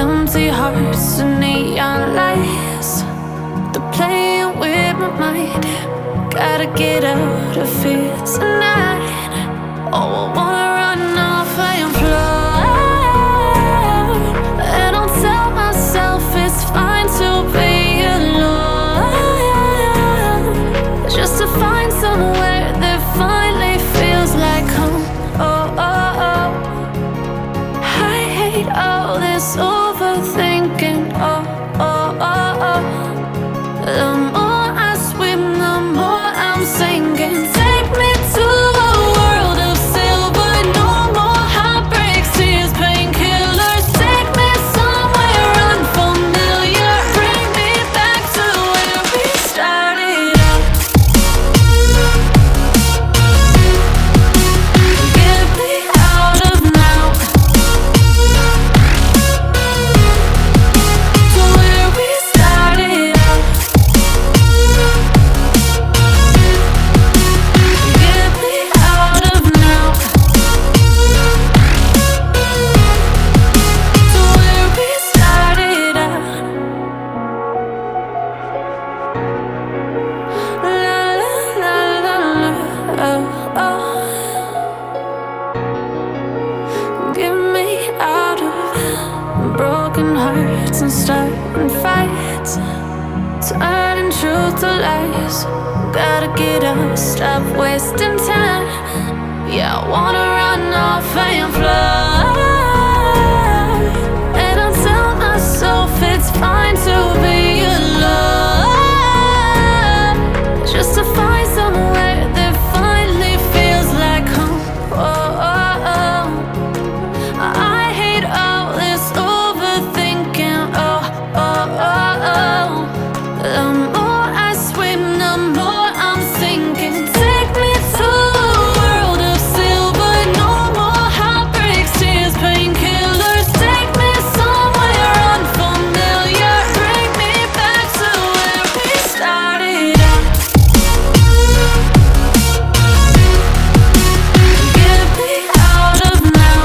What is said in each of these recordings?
Empty hearts and neon lights, they're playing with my mind. Gotta get out of here tonight. Oh, I wanna run off and fly, and I'll tell myself it's fine to be alone, just to find somewhere that finally feels like home. Oh, oh, oh. I hate all this overthinking. Oh, oh, oh, oh. The more I swim, the more I'm sinking. Take me to a world of silver. No more heartbreaks, tears, painkillers. Take me somewhere unfamiliar. Bring me back to where we started out. Get me out of now, to where we started out. Get me out of now, to where we started out. La la la la la, oh, oh. Get me out of broken hearts and starting fights, turning truth to lies. Gotta get up, stop wasting time. Yeah, I wanna run off and fly, and I'll tell myself it's fine to be alone, just to find somewhere that finally feels like home. Oh, oh, oh. I hate all this overthinking. Oh, oh, oh, oh. The more I swim, the more I'm sinking. Take me to a world of silver. No more heartbreaks, tears, painkillers. Take me somewhere unfamiliar. Bring me back to where we started out. Get me out of now,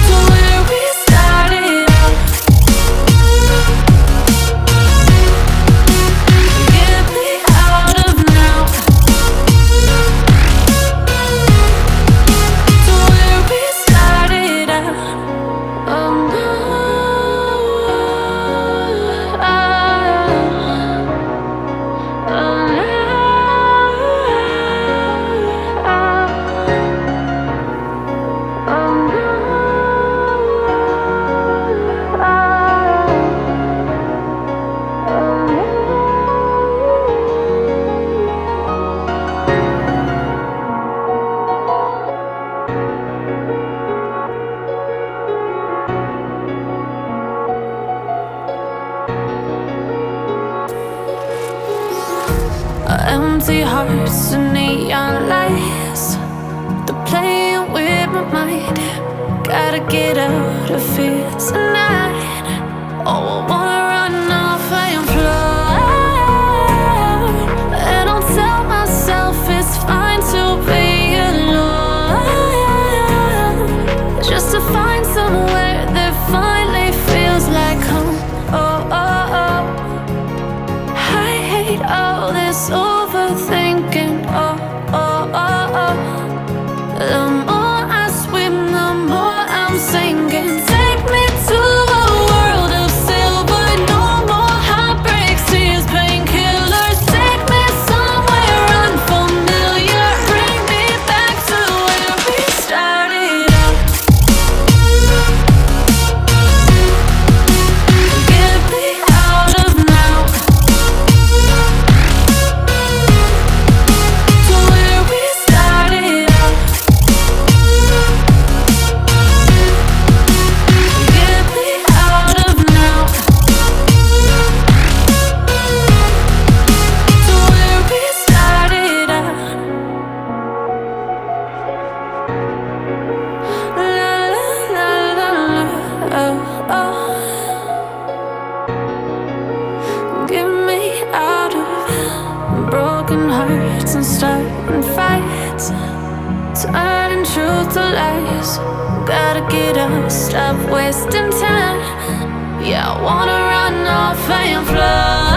to where we started out. Get me out of now, to where we started out. Oh no, empty hearts and neon lights, they're playing with my mind. Gotta get out of here tonight. Oh, I wanna run off and fly, and I'll tell myself it's fine to be alone, just to find somewhere that finally feels like home. Oh, oh, oh. I hate all this overthinking. Oh, oh, oh, oh. The more I swim, the more I'm sinking. Take me to a world of silver. No more heartbreaks, tears, painkillers. Take me somewhere unfamiliar. Bring me back to where we started out. Get me out of now, to where we started out. Get me out of now, to where we started out. La la la la la, oh, oh. Get me out of broken hearts and starting fights, turning truth to lies. Gotta get up, stop wasting time. Yeah, I wanna run off and fly.